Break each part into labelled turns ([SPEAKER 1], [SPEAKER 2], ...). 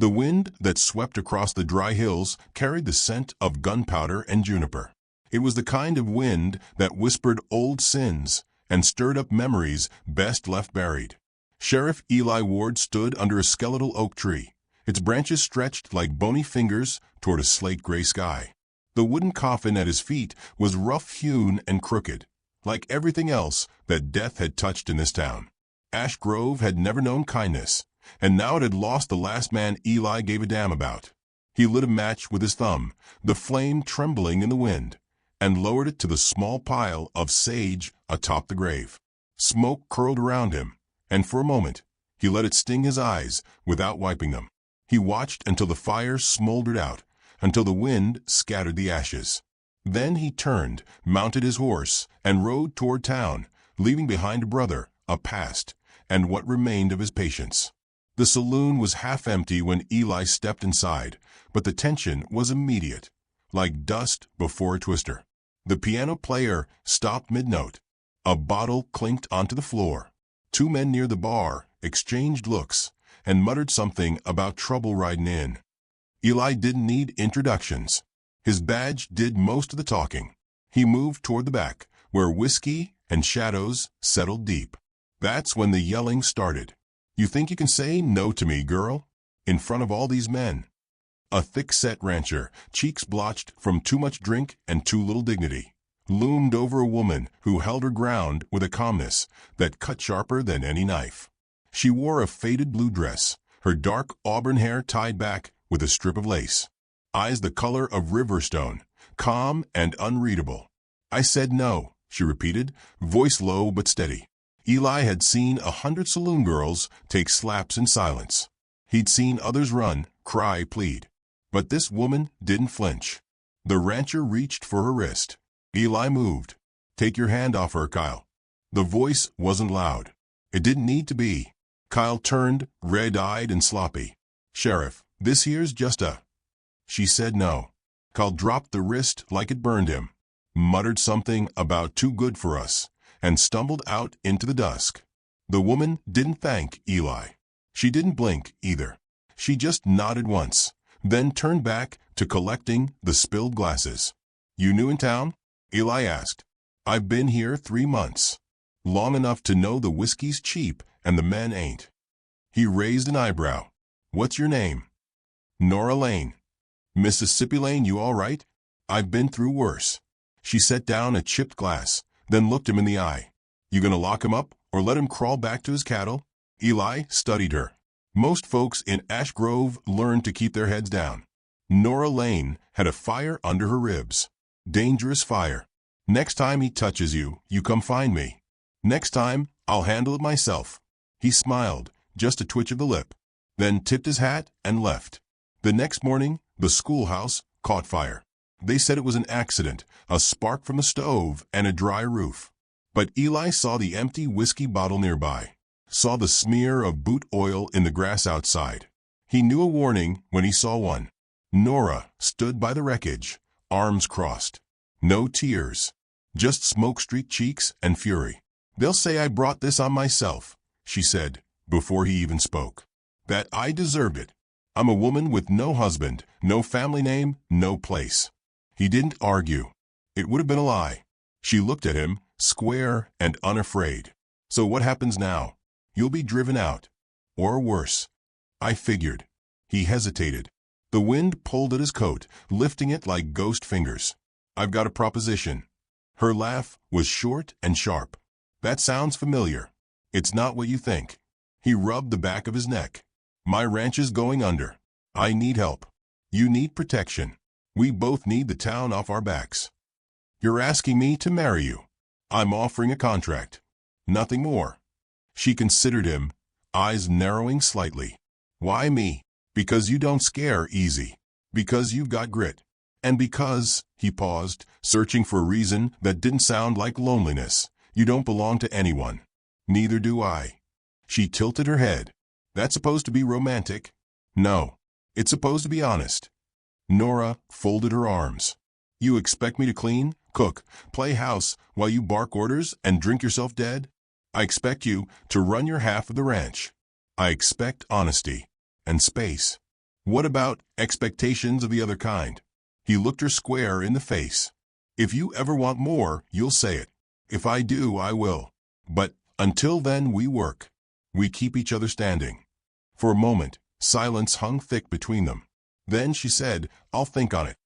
[SPEAKER 1] The wind that swept across the dry hills carried the scent of gunpowder and juniper. It was the kind of wind that whispered old sins and stirred up memories best left buried. Sheriff Eli Ward stood under a skeletal oak tree, its branches stretched like bony fingers toward a slate-gray sky. The wooden coffin at his feet was rough-hewn and crooked, like everything else that death had touched in this town. Ash Grove had never known kindness, and now it had lost the last man Eli gave a damn about. He lit a match with his thumb, the flame trembling in the wind, and lowered it to the small pile of sage atop the grave. Smoke curled around him, and for a moment he let it sting his eyes without wiping them. He watched until the fire smoldered out, until the wind scattered the ashes. Then he turned, mounted his horse, and rode toward town, leaving behind a brother, a past, and what remained of his patience. The saloon was half empty when Eli stepped inside, but the tension was immediate, like dust before a twister. The piano player stopped mid-note. A bottle clinked onto the floor. Two men near the bar exchanged looks and muttered something about trouble riding in. Eli didn't need introductions. His badge did most of the talking. He moved toward the back, where whiskey and shadows settled deep. That's when the yelling started. "You think you can say no to me, girl? In front of all these men?" A thick-set rancher, cheeks blotched from too much drink and too little dignity, loomed over a woman who held her ground with a calmness that cut sharper than any knife. She wore a faded blue dress, her dark auburn hair tied back with a strip of lace. Eyes the color of riverstone, calm and unreadable. "I said no," she repeated, voice low but steady. Eli had seen 100 saloon girls take slaps in silence. He'd seen others run, cry, plead. But this woman didn't flinch. The rancher reached for her wrist. Eli moved. "Take your hand off her, Kyle." The voice wasn't loud. It didn't need to be. Kyle turned, red-eyed and sloppy. "Sheriff, this here's just a—" She said no. Kyle dropped the wrist like it burned him, muttered something about too good for us, and stumbled out into the dusk. The woman didn't thank Eli. She didn't blink either. She just nodded once, then turned back to collecting the spilled glasses. "You new in town?" Eli asked. "I've been here 3 months. Long enough to know the whiskey's cheap and the men ain't." He raised an eyebrow. "What's your name?" "Nora Lane." "Mississippi Lane, you all right?" "I've been through worse." She set down a chipped glass, then looked him in the eye. "You gonna lock him up or let him crawl back to his cattle?" Eli studied her. Most folks in Ash Grove learned to keep their heads down. Nora Lane had a fire under her ribs. Dangerous fire. "Next time he touches you, you come find me. Next time, I'll handle it myself." He smiled, just a twitch of the lip, then tipped his hat and left. The next morning, the schoolhouse caught fire. They said it was an accident, a spark from the stove and a dry roof. But Eli saw the empty whiskey bottle nearby, saw the smear of boot oil in the grass outside. He knew a warning when he saw one. Nora stood by the wreckage, arms crossed. No tears, just smoke-streaked cheeks and fury. "They'll say I brought this on myself," she said, before he even spoke. "That I deserved it. I'm a woman with no husband, no family name, no place." He didn't argue. It would have been a lie. She looked at him, square and unafraid. "So what happens now? You'll be driven out. Or worse." "I figured." He hesitated. The wind pulled at his coat, lifting it like ghost fingers. "I've got a proposition." Her laugh was short and sharp. "That sounds familiar." "It's not what you think." He rubbed the back of his neck. "My ranch is going under. I need help. You need protection. We both need the town off our backs. You're asking me to marry you. I'm offering a contract. Nothing more." She considered him, eyes narrowing slightly. "Why me?" "Because you don't scare easy. Because you've got grit. And because," he paused, searching for a reason that didn't sound like loneliness, "you don't belong to anyone." "Neither do I." She tilted her head. "That's supposed to be romantic." "No. It's supposed to be honest." Nora folded her arms. "You expect me to clean, cook, play house while you bark orders and drink yourself dead? I expect you to run your half of the ranch. I expect honesty and space." What about expectations of the other kind? He looked her square in the face. If you ever want more, you'll say it. If I do, I will. But until then, we work. We keep each other standing. For a moment, silence hung thick between them. Then she said, I'll think on it.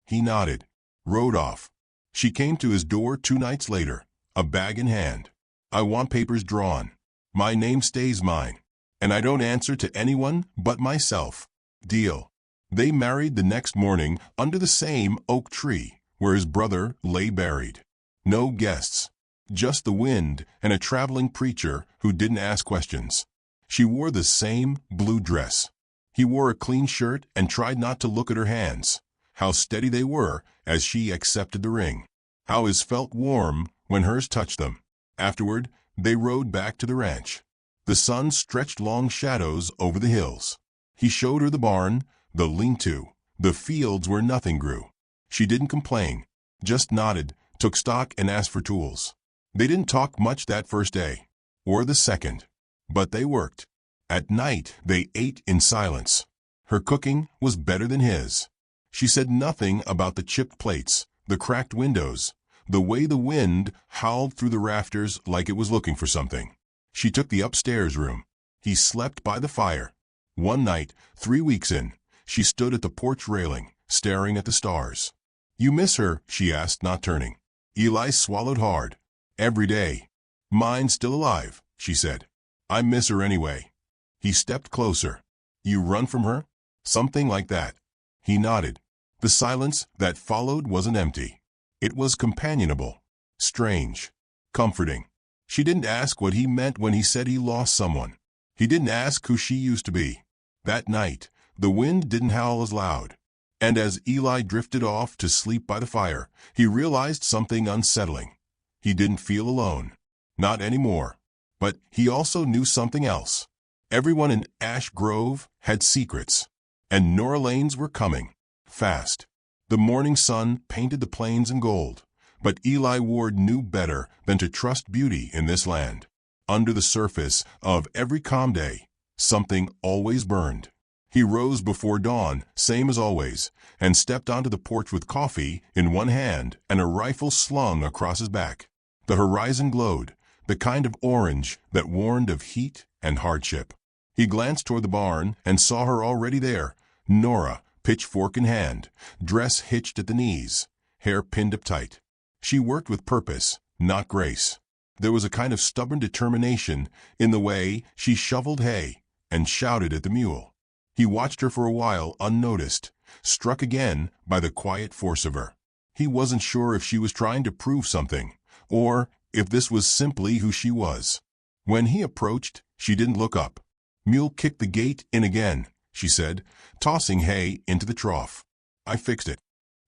[SPEAKER 1] He nodded, rode off. She came to his door 2 nights later, a bag in hand. I want papers drawn. My name stays mine. And I don't answer to anyone but myself. Deal. They married the next morning under the same oak tree where his brother lay buried. No guests. Just the wind and a traveling preacher who didn't ask questions. She wore the same blue dress. He wore a clean shirt and tried not to look at her hands. How steady they were as she accepted the ring. How his felt warm when hers touched them. Afterward, they rode back to the ranch. The sun stretched long shadows over the hills. He showed her the barn, the lean-to, the fields where nothing grew. She didn't complain, just nodded, took stock and asked for tools. They didn't talk much that first day, or the second, but they worked. At night, they ate in silence. Her cooking was better than his. She said nothing about the chipped plates, the cracked windows, the way the wind howled through the rafters like it was looking for something. She took the upstairs room. He slept by the fire. One night, 3 weeks in, she stood at the porch railing, staring at the stars. You miss her? She asked, not turning. Eli swallowed hard. Every day. Mine's still alive, she said. I miss her anyway. He stepped closer. You run from her? Something like that. He nodded. The silence that followed wasn't empty. It was companionable, strange, comforting. She didn't ask what he meant when he said he lost someone. He didn't ask who she used to be. That night, the wind didn't howl as loud. And as Eli drifted off to sleep by the fire, he realized something unsettling. He didn't feel alone. Not anymore. But he also knew something else. Everyone in Ash Grove had secrets. And Nora Lanes were coming. Fast. The morning sun painted the plains in gold. But Eli Ward knew better than to trust beauty in this land. Under the surface of every calm day, something always burned. He rose before dawn, same as always, and stepped onto the porch with coffee in one hand and a rifle slung across his back. The horizon glowed, the kind of orange that warned of heat and hardship. He glanced toward the barn and saw her already there, Nora, pitchfork in hand, dress hitched at the knees, hair pinned up tight. She worked with purpose, not grace. There was a kind of stubborn determination in the way she shoveled hay and shouted at the mule. He watched her for a while unnoticed, struck again by the quiet force of her. He wasn't sure if she was trying to prove something, or if this was simply who she was. When he approached, she didn't look up. Mule kicked the gate in again, she said, tossing hay into the trough. I fixed it.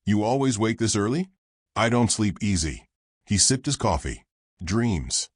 [SPEAKER 1] You always wake this early? I don't sleep easy. He sipped his coffee. Dreams.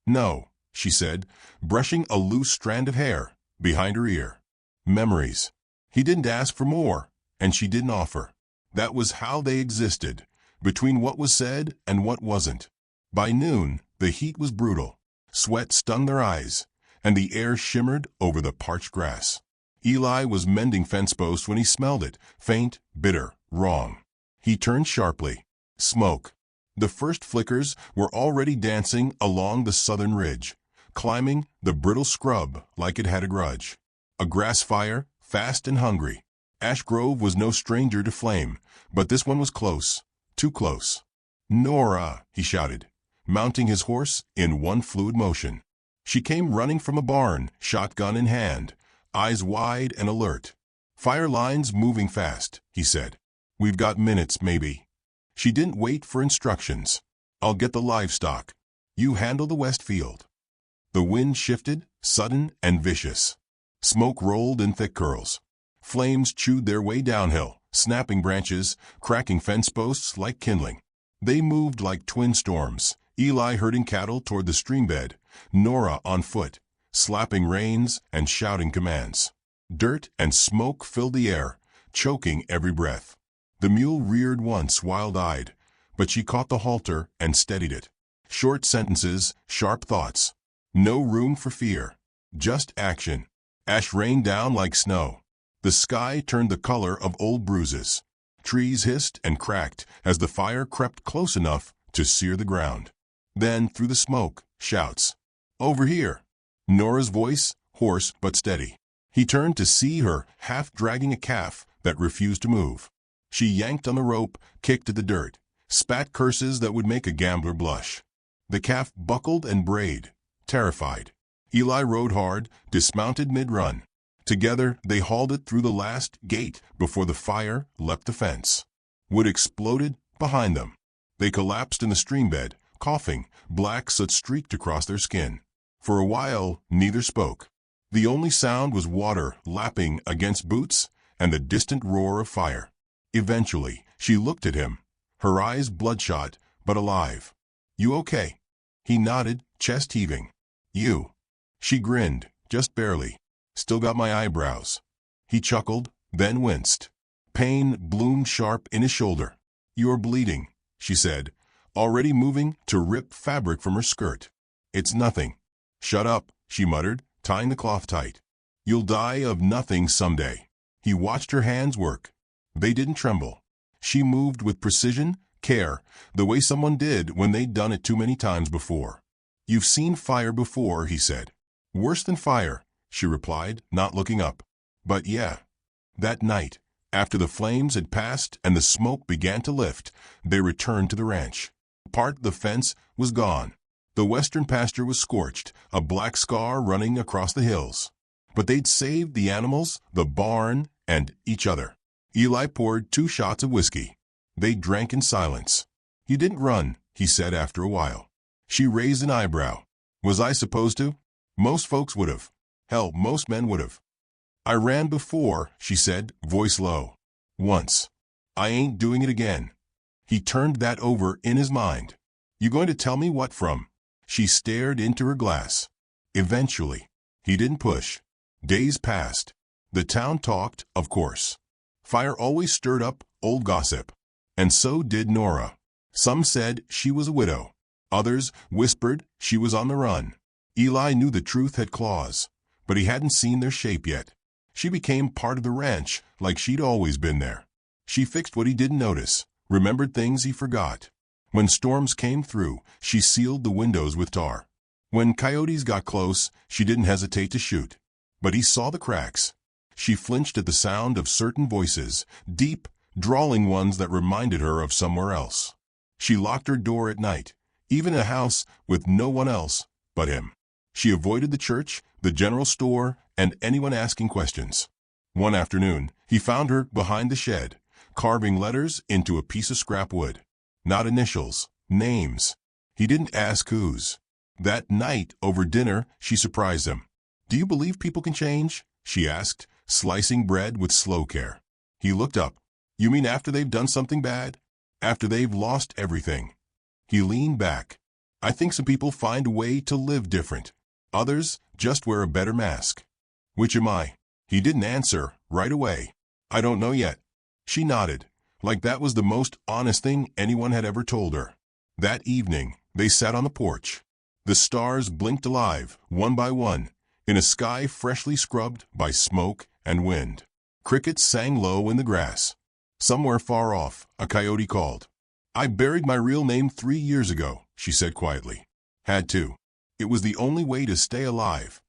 [SPEAKER 1] No, she said, brushing a loose strand of hair behind her ear. Memories. He didn't ask for more, and she didn't offer. That was how they existed, between what was said and what wasn't. By noon, the heat was brutal. Sweat stung their eyes, and the air shimmered over the parched grass. Eli was mending fence posts when he smelled it, faint, bitter, wrong. He turned sharply. Smoke. The first flickers were already dancing along the southern ridge, climbing the brittle scrub like it had a grudge. A grass fire, fast and hungry. Ash Grove was no stranger to flame, but this one was close, too close. Nora, he shouted, mounting his horse in one fluid motion. She came running from a barn, shotgun in hand, eyes wide and alert. Fire lines moving fast, he said. We've got minutes, maybe. She didn't wait for instructions. I'll get the livestock. You handle the west field. The wind shifted, sudden and vicious. Smoke rolled in thick curls. Flames chewed their way downhill, snapping branches, cracking fence posts like kindling. They moved like twin storms, Eli herding cattle toward the stream bed, Nora on foot, slapping reins and shouting commands. Dirt and smoke filled the air, choking every breath. The mule reared once, wild-eyed, but she caught the halter and steadied it. Short sentences, sharp thoughts. No room for fear, just action. Ash rained down like snow. The sky turned the color of old bruises. Trees hissed and cracked as the fire crept close enough to sear the ground. Then, through the smoke, shouts. "Over here!" Nora's voice, hoarse but steady. He turned to see her half dragging a calf that refused to move. She yanked on the rope, kicked at the dirt, spat curses that would make a gambler blush. The calf buckled and brayed, terrified. Eli rode hard, dismounted mid-run. Together, they hauled it through the last gate before the fire leapt the fence. Wood exploded behind them. They collapsed in the streambed, coughing, black soot streaked across their skin. For a while, neither spoke. The only sound was water lapping against boots and the distant roar of fire. Eventually, she looked at him, her eyes bloodshot but alive. "You okay?" He nodded, chest heaving. "You?" She grinned, just barely. "Still got my eyebrows." He chuckled, then winced. Pain bloomed sharp in his shoulder. "You're bleeding," she said, already moving to rip fabric from her skirt. "It's nothing." "Shut up," she muttered, tying the cloth tight. "You'll die of nothing someday." He watched her hands work. They didn't tremble. She moved with precision, care, the way someone did when they'd done it too many times before. "You've seen fire before," he said. "Worse than fire," she replied, not looking up. "But yeah." That night, after the flames had passed and the smoke began to lift, they returned to the ranch. Part of the fence was gone. The western pasture was scorched, a black scar running across the hills. But they'd saved the animals, the barn, and each other. Eli poured 2 shots of whiskey. They drank in silence. "You didn't run," he said after a while. She raised an eyebrow. "Was I supposed to?" "Most folks would have. Hell, most men would have." "I ran before," she said, voice low. "Once. I ain't doing it again." He turned that over in his mind. "You going to tell me what from?" She stared into her glass. Eventually. He didn't push. Days passed. The town talked, of course. Fire always stirred up old gossip. And so did Nora. Some said she was a widow. Others whispered she was on the run. Eli knew the truth had claws, but he hadn't seen their shape yet. She became part of the ranch like she'd always been there. She fixed what he didn't notice, remembered things he forgot. When storms came through, she sealed the windows with tar. When coyotes got close, she didn't hesitate to shoot. But he saw the cracks. She flinched at the sound of certain voices, deep, drawling ones that reminded her of somewhere else. She locked her door at night, even in a house with no one else but him. She avoided the church, the general store, and anyone asking questions. One afternoon, he found her behind the shed, carving letters into a piece of scrap wood. Not initials, names. He didn't ask whose. That night, over dinner, she surprised him. "Do you believe people can change?" she asked, slicing bread with slow care. He looked up. "You mean after they've done something bad? After they've lost everything?" He leaned back. "I think some people find a way to live different. Others just wear a better mask." "Which am I?" He didn't answer right away. "I don't know yet." She nodded, like that was the most honest thing anyone had ever told her. That evening, they sat on the porch. The stars blinked alive, one by one, in a sky freshly scrubbed by smoke and wind. Crickets sang low in the grass. Somewhere far off, a coyote called. "I buried my real name 3 years ago," she said quietly. "Had to. It was the only way to stay alive."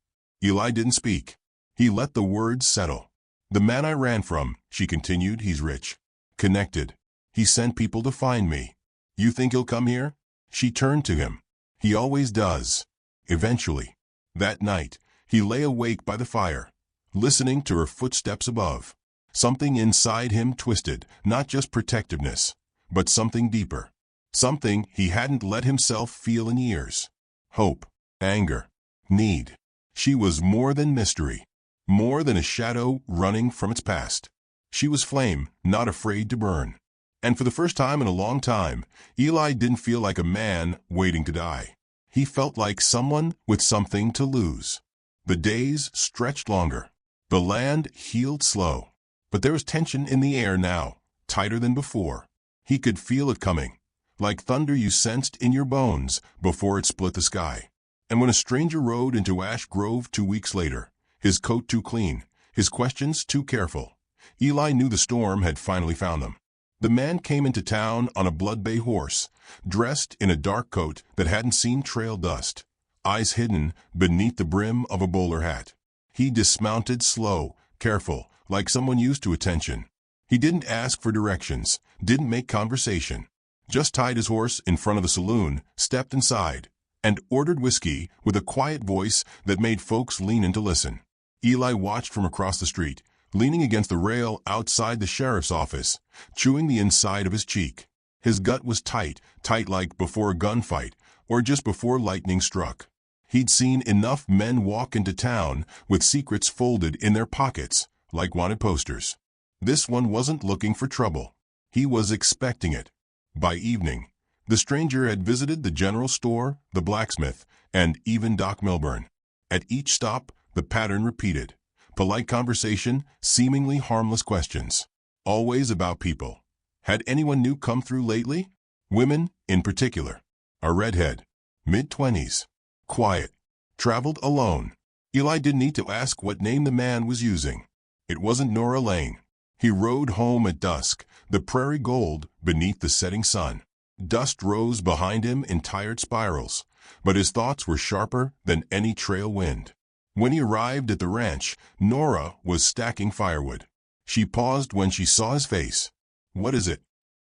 [SPEAKER 1] Eli didn't speak. He let the words settle. "The man I ran from," she continued, "he's rich. Connected. He sent people to find me. You think he'll come here?" She turned to him. "He always does." Eventually. That night, he lay awake by the fire, listening to her footsteps above. Something inside him twisted, not just protectiveness, but something deeper. Something he hadn't let himself feel in years. Hope, anger, need. She was more than mystery, more than a shadow running from its past. She was flame, not afraid to burn. And for the first time in a long time, Eli didn't feel like a man waiting to die. He felt like someone with something to lose. The days stretched longer. The land healed slow. But there was tension in the air now, tighter than before. He could feel it coming, like thunder you sensed in your bones before it split the sky. And when a stranger rode into Ash Grove 2 weeks later, his coat too clean, his questions too careful. Eli knew the storm had finally found them. The man came into town on a blood-bay horse, dressed in a dark coat that hadn't seen trail dust, eyes hidden beneath the brim of a bowler hat. He dismounted slow, careful, like someone used to attention. He didn't ask for directions, didn't make conversation. Just tied his horse in front of the saloon, stepped inside, and ordered whiskey with a quiet voice that made folks lean in to listen. Eli watched from across the street, leaning against the rail outside the sheriff's office, chewing the inside of his cheek. His gut was tight like before a gunfight, or just before lightning struck. He'd seen enough men walk into town with secrets folded in their pockets, like wanted posters. This one wasn't looking for trouble. He was expecting it. By evening, the stranger had visited the general store, the blacksmith, and even Doc Milburn. At each stop, the pattern repeated. Polite conversation, seemingly harmless questions. Always about people. Had anyone new come through lately? Women, in particular. A redhead. Mid-20s. Quiet. Traveled alone. Eli didn't need to ask what name the man was using. It wasn't Nora Lane. He rode home at dusk, the prairie gold beneath the setting sun. Dust rose behind him in tired spirals, but his thoughts were sharper than any trail wind. When he arrived at the ranch, Nora was stacking firewood. She paused when she saw his face. "What is it?"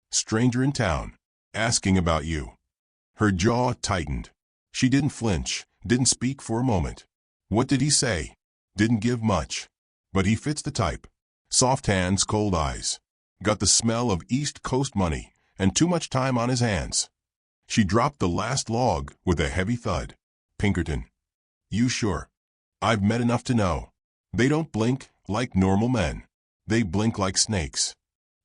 [SPEAKER 1] "Stranger in town. Asking about you." Her jaw tightened. She didn't flinch, didn't speak for a moment. What did he say? Didn't give much. But he fits the type. Soft hands, cold eyes. Got the smell of East Coast money, and too much time on his hands. She dropped the last log with a heavy thud. "Pinkerton." "You sure?" "I've met enough to know. They don't blink like normal men. They blink like snakes."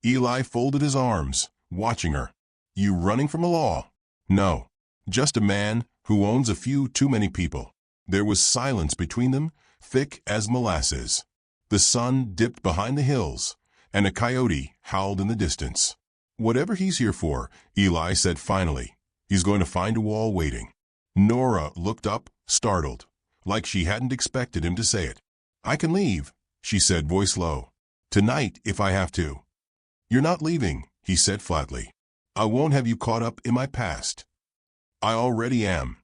[SPEAKER 1] Eli folded his arms, watching her. "You running from the law?" "No. Just a man who owns a few too many people." There was silence between them, thick as molasses. The sun dipped behind the hills, and a coyote howled in the distance. "Whatever he's here for," Eli said finally, "he's going to find a wall waiting." Nora looked up, startled, like she hadn't expected him to say it. "I can leave," she said, voice low. "Tonight, if I have to." "You're not leaving," he said flatly. "I won't have you caught up in my past." "I already am."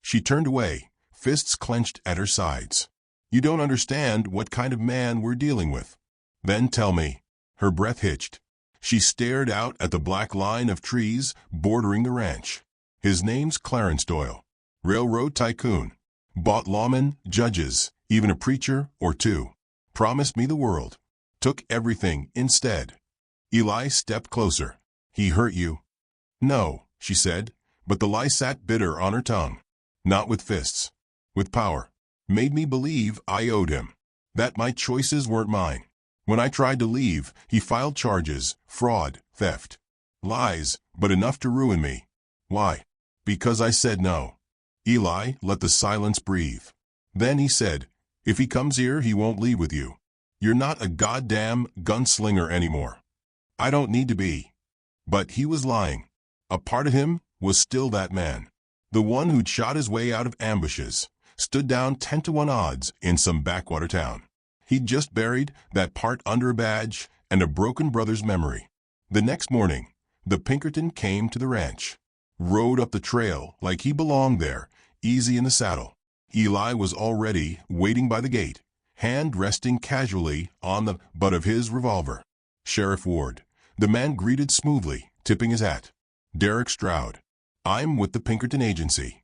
[SPEAKER 1] She turned away, fists clenched at her sides. "You don't understand what kind of man we're dealing with." "Then tell me." Her breath hitched. She stared out at the black line of trees bordering the ranch. "His name's Clarence Doyle. Railroad tycoon. Bought lawmen, judges, even a preacher or two. Promised me the world. Took everything instead." Eli stepped closer. "He hurt you?" "No," she said, but the lie sat bitter on her tongue. "Not with fists. With power. Made me believe I owed him. That my choices weren't mine. When I tried to leave, he filed charges, fraud, theft. Lies, but enough to ruin me. Why? Because I said no." Eli let the silence breathe. Then he said, "If he comes here, he won't leave with you. You're not a goddamn gunslinger anymore." "I don't need to be." But he was lying. A part of him was still that man. The one who'd shot his way out of ambushes, stood down 10-to-1 odds in some backwater town. He'd just buried that part under a badge and a broken brother's memory. The next morning, the Pinkerton came to the ranch. Rode up the trail like he belonged there, easy in the saddle. Eli was already waiting by the gate, hand resting casually on the butt of his revolver. "Sheriff Ward." The man greeted smoothly, tipping his hat. "Derek Stroud. I'm with the Pinkerton Agency."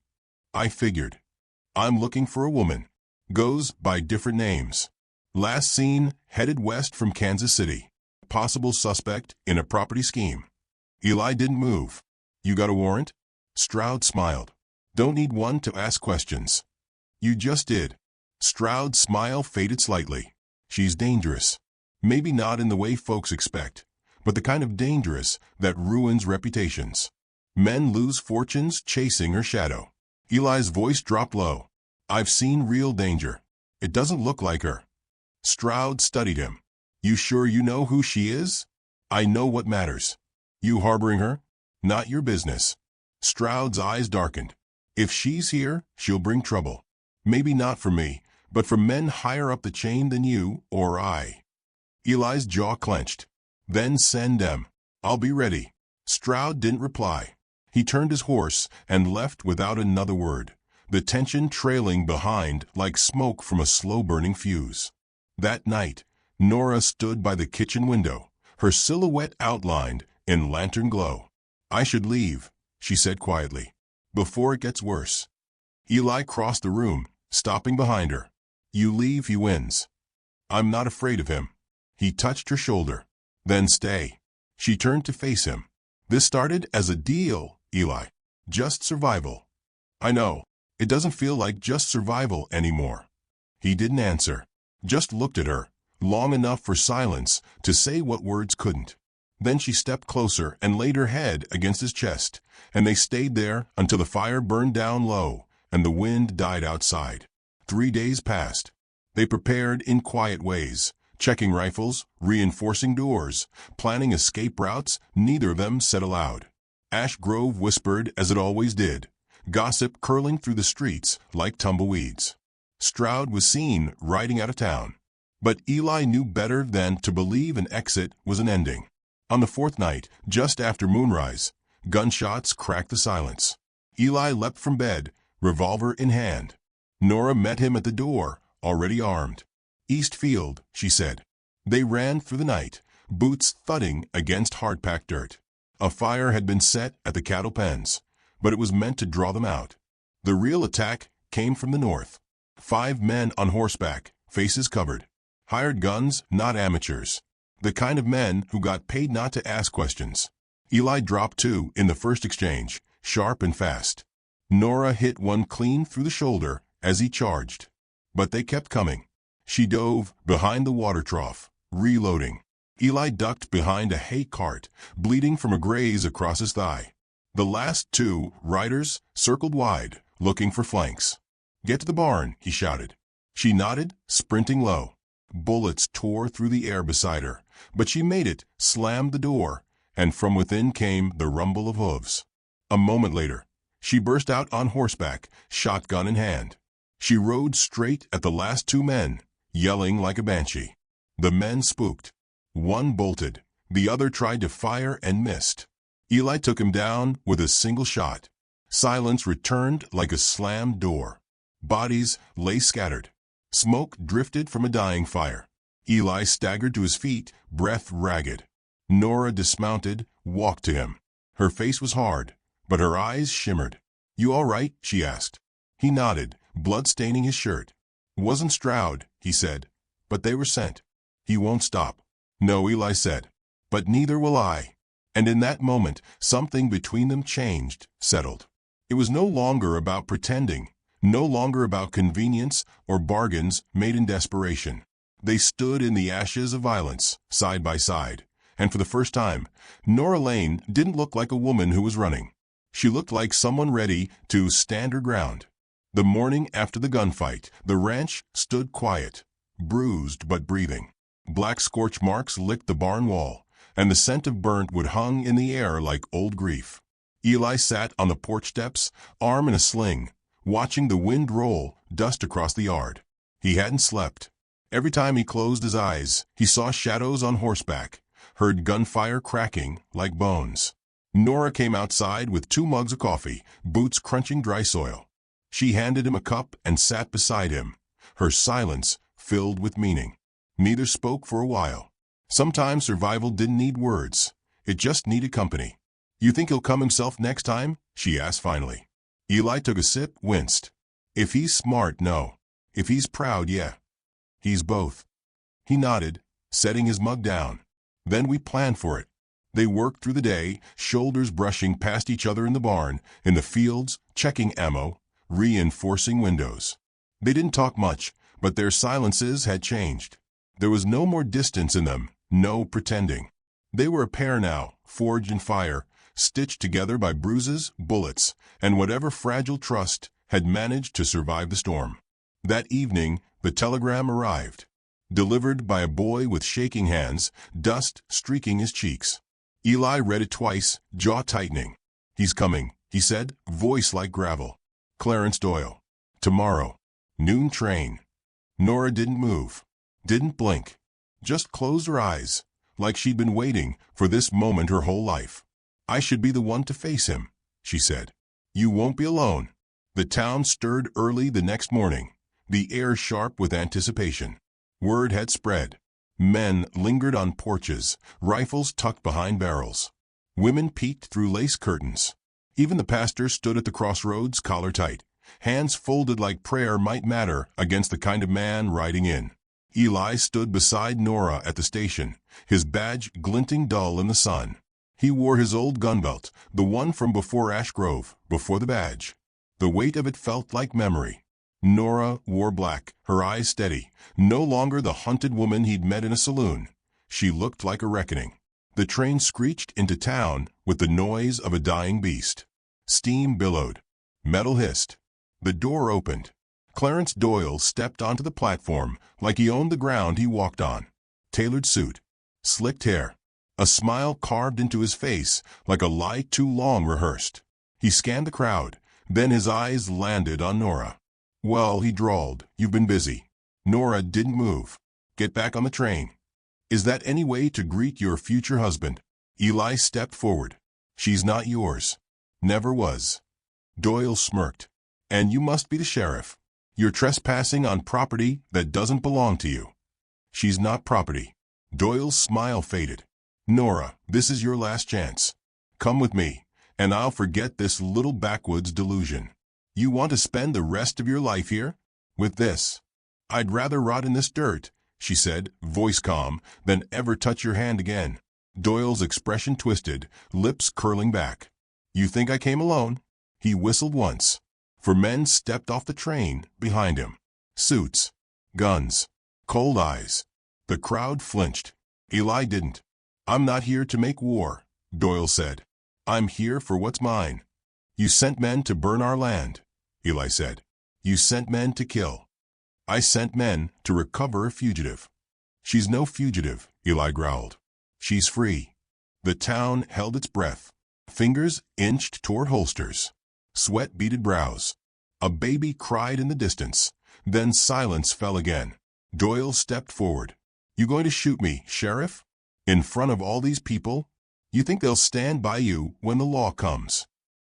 [SPEAKER 1] "I figured. I'm looking for a woman. Goes by different names. Last seen headed west from Kansas City. Possible suspect in a property scheme." Eli didn't move. "You got a warrant?" Stroud smiled. "Don't need one to ask questions." "You just did." Stroud's smile faded slightly. "She's dangerous. Maybe not in the way folks expect, but the kind of dangerous that ruins reputations. Men lose fortunes chasing her shadow." Eli's voice dropped low. "I've seen real danger. It doesn't look like her." Stroud studied him. "You sure you know who she is?" "I know what matters." "You harboring her?" "Not your business." Stroud's eyes darkened. "If she's here, she'll bring trouble. Maybe not for me, but from men higher up the chain than you or I." Eli's jaw clenched. "Then send them. I'll be ready." Stroud didn't reply. He turned his horse and left without another word, the tension trailing behind like smoke from a slow-burning fuse. That night, Nora stood by the kitchen window, her silhouette outlined in lantern glow. "I should leave," she said quietly, "before it gets worse." Eli crossed the room, stopping behind her. "You leave, he wins." "I'm not afraid of him." He touched her shoulder. "Then stay." She turned to face him. "This started as a deal, Eli. Just survival." "I know. It doesn't feel like just survival anymore." He didn't answer, just looked at her, long enough for silence to say what words couldn't. Then she stepped closer and laid her head against his chest, and they stayed there until the fire burned down low and the wind died outside. 3 days passed. They prepared in quiet ways, checking rifles, reinforcing doors, planning escape routes neither of them said aloud. Ash Grove whispered as it always did, gossip curling through the streets like tumbleweeds. Stroud was seen riding out of town. But Eli knew better than to believe an exit was an ending. On the 4th night, just after moonrise, gunshots cracked the silence. Eli leapt from bed, revolver in hand. Nora met him at the door, already armed. "East Field," she said. They ran through the night, boots thudding against hard-packed dirt. A fire had been set at the cattle pens, but it was meant to draw them out. The real attack came from the north. 5 men on horseback, faces covered. Hired guns, not amateurs. The kind of men who got paid not to ask questions. Eli dropped 2 in the first exchange, sharp and fast. Nora hit one clean through the shoulder as he charged. But they kept coming. She dove behind the water trough, reloading. Eli ducked behind a hay cart, bleeding from a graze across his thigh. The last 2 riders circled wide, looking for flanks. "Get to the barn," he shouted. She nodded, sprinting low. Bullets tore through the air beside her, but she made it, slammed the door, and from within came the rumble of hooves. A moment later, she burst out on horseback, shotgun in hand. She rode straight at the last 2 men, yelling like a banshee. The men spooked. One bolted, the other tried to fire and missed. Eli took him down with a single shot. Silence returned like a slammed door. Bodies lay scattered. Smoke drifted from a dying fire. Eli staggered to his feet, breath ragged. Nora dismounted, walked to him. Her face was hard, but her eyes shimmered. "You all right?" she asked. He nodded, blood staining his shirt. "Wasn't Stroud," he said, "but they were sent." "He won't stop." "No," Eli said, "but neither will I." And in that moment, something between them changed, settled. It was no longer about pretending, no longer about convenience or bargains made in desperation. They stood in the ashes of violence, side by side, and for the first time, Nora Lane didn't look like a woman who was running. She looked like someone ready to stand her ground. The morning after the gunfight, the ranch stood quiet, bruised but breathing. Black scorch marks licked the barn wall, and the scent of burnt wood hung in the air like old grief. Eli sat on the porch steps, arm in a sling, watching the wind roll dust across the yard. He hadn't slept. Every time he closed his eyes, he saw shadows on horseback, heard gunfire cracking like bones. Nora came outside with 2 mugs of coffee, boots crunching dry soil. She handed him a cup and sat beside him, her silence filled with meaning. Neither spoke for a while. Sometimes survival didn't need words. It just needed company. "You think he'll come himself next time?" she asked finally. Eli took a sip, winced. "If he's smart, no. If he's proud, yeah. He's both." He nodded, setting his mug down. "Then we plan for it." They worked through the day, shoulders brushing past each other in the barn, in the fields, checking ammo, reinforcing windows. They didn't talk much, but their silences had changed. There was no more distance in them, no pretending. They were a pair now, forged in fire, stitched together by bruises, bullets, and whatever fragile trust had managed to survive the storm. That evening, the telegram arrived, delivered by a boy with shaking hands, dust streaking his cheeks. Eli read it twice, jaw tightening. "He's coming," he said, voice like gravel. "Clarence Doyle. Tomorrow. Noon train." Nora didn't move, didn't blink, just closed her eyes, like she'd been waiting for this moment her whole life. "I should be the one to face him," she said. "You won't be alone." The town stirred early the next morning, the air sharp with anticipation. Word had spread. Men lingered on porches, rifles tucked behind barrels. Women peeked through lace curtains. Even the pastor stood at the crossroads, collar tight, hands folded like prayer might matter against the kind of man riding in. Eli stood beside Nora at the station, his badge glinting dull in the sun. He wore his old gun belt, the one from before Ash Grove, before the badge. The weight of it felt like memory. Nora wore black, her eyes steady, no longer the hunted woman he'd met in a saloon. She looked like a reckoning. The train screeched into town with the noise of a dying beast. Steam billowed. Metal hissed. The door opened. Clarence Doyle stepped onto the platform like he owned the ground he walked on. Tailored suit. Slicked hair. A smile carved into his face like a lie too long rehearsed. He scanned the crowd, then his eyes landed on Nora. "Well," he drawled, "you've been busy." Nora didn't move. "Get back on the train." "Is that any way to greet your future husband?" Eli stepped forward. "She's not yours. Never was." Doyle smirked. "And you must be the sheriff. You're trespassing on property that doesn't belong to you." "She's not property." Doyle's smile faded. "Nora, this is your last chance. Come with me, and I'll forget this little backwoods delusion. You want to spend the rest of your life here? With this?" "I'd rather rot in this dirt," she said, voice calm, "than ever touch your hand again." Doyle's expression twisted, lips curling back. "You think I came alone?" He whistled once. For men stepped off the train behind him. Suits. Guns. Cold eyes. The crowd flinched. Eli didn't. "I'm not here to make war," Doyle said. "I'm here for what's mine." "You sent men to burn our land," Eli said. "You sent men to kill." "I sent men to recover a fugitive." "She's no fugitive," Eli growled. "She's free." The town held its breath. Fingers inched toward holsters. Sweat beaded brows. A baby cried in the distance. Then silence fell again. Doyle stepped forward. "You going to shoot me, Sheriff? In front of all these people? You think they'll stand by you when the law comes?"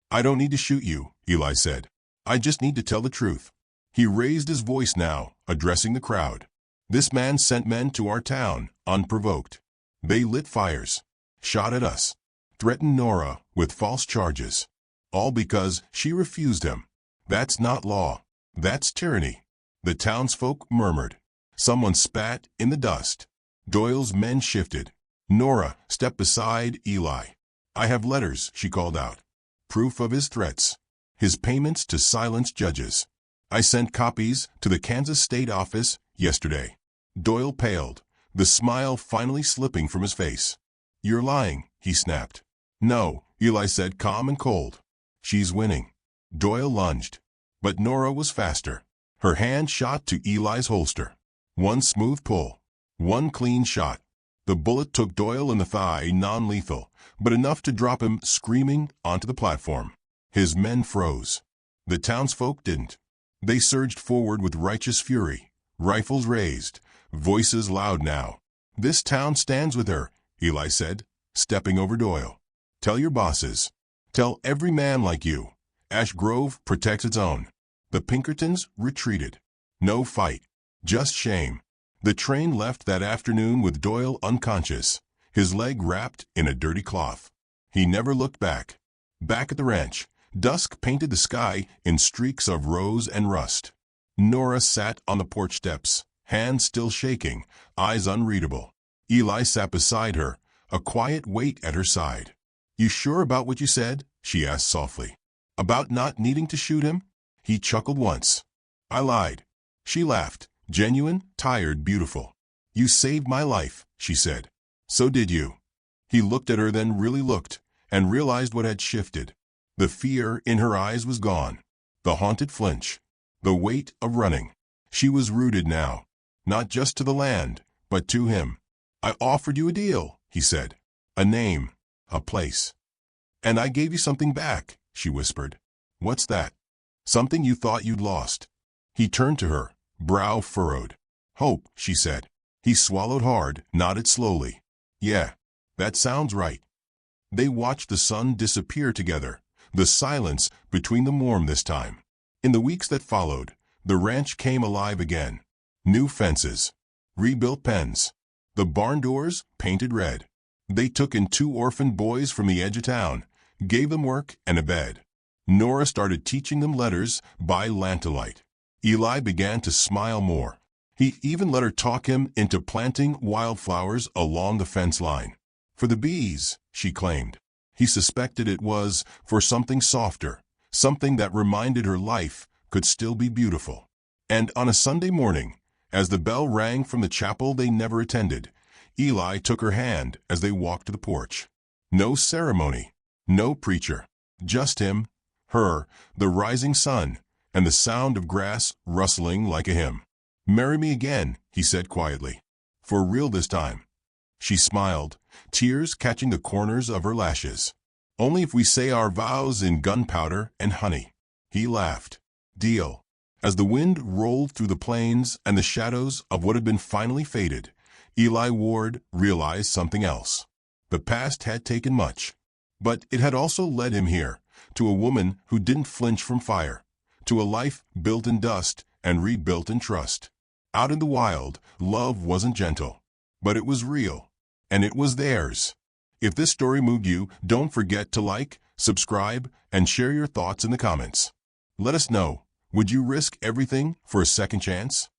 [SPEAKER 1] "I don't need to shoot you," Eli said. "I just need to tell the truth." He raised his voice now, addressing the crowd. "This man sent men to our town, unprovoked. They lit fires, shot at us, threatened Nora with false charges. All because she refused him. That's not law. That's tyranny." The townsfolk murmured. Someone spat in the dust. Doyle's men shifted. Nora stepped beside Eli. "I have letters," she called out. "Proof of his threats. His payments to silence judges. I sent copies to the Kansas State office yesterday." Doyle paled, the smile finally slipping from his face. "You're lying," he snapped. "No," Eli said, calm and cold. "She's winning." Doyle lunged. But Nora was faster. Her hand shot to Eli's holster. One smooth pull. One clean shot. The bullet took Doyle in the thigh, non-lethal, but enough to drop him screaming onto the platform. His men froze. The townsfolk didn't. They surged forward with righteous fury, rifles raised, voices loud now. "This town stands with her," Eli said, stepping over Doyle. "Tell your bosses. Tell every man like you. Ash Grove protects its own." The Pinkertons retreated. No fight, just shame. The train left that afternoon with Doyle unconscious, his leg wrapped in a dirty cloth. He never looked back. Back at the ranch, dusk painted the sky in streaks of rose and rust. Nora sat on the porch steps, hands still shaking, eyes unreadable. Eli sat beside her, a quiet weight at her side. "You sure about what you said?" she asked softly. "About not needing to shoot him?" He chuckled once. "I lied." She laughed, genuine, tired, beautiful. "You saved my life," she said. "So did you." He looked at her, then really looked, and realized what had shifted. The fear in her eyes was gone. The haunted flinch. The weight of running. She was rooted now, not just to the land, but to him. "I offered you a deal," he said. "A name. A place." "And I gave you something back," she whispered. "What's that?" "Something you thought you'd lost." He turned to her, brow furrowed. "Hope," she said. He swallowed hard, nodded slowly. "Yeah, that sounds right." They watched the sun disappear together, the silence between them warm this time. In the weeks that followed, the ranch came alive again. New fences, rebuilt pens, the barn doors painted red. They took in 2 orphaned boys from the edge of town, gave them work and a bed. Nora started teaching them letters by lamplight. Eli began to smile more. He even let her talk him into planting wildflowers along the fence line. For the bees, she claimed. He suspected it was for something softer, something that reminded her life could still be beautiful. And on a Sunday morning, as the bell rang from the chapel they never attended, Eli took her hand as they walked to the porch. No ceremony, no preacher, just him, her, the rising sun, and the sound of grass rustling like a hymn. "Marry me again," he said quietly. "For real this time." She smiled, tears catching the corners of her lashes. "Only if we say our vows in gunpowder and honey." He laughed. "Deal." As the wind rolled through the plains and the shadows of what had been finally faded, Eli Ward realized something else. The past had taken much, but it had also led him here, to a woman who didn't flinch from fire, to a life built in dust and rebuilt in trust. Out in the wild, love wasn't gentle, but it was real, and it was theirs. If this story moved you, don't forget to like, subscribe, and share your thoughts in the comments. Let us know, would you risk everything for a second chance?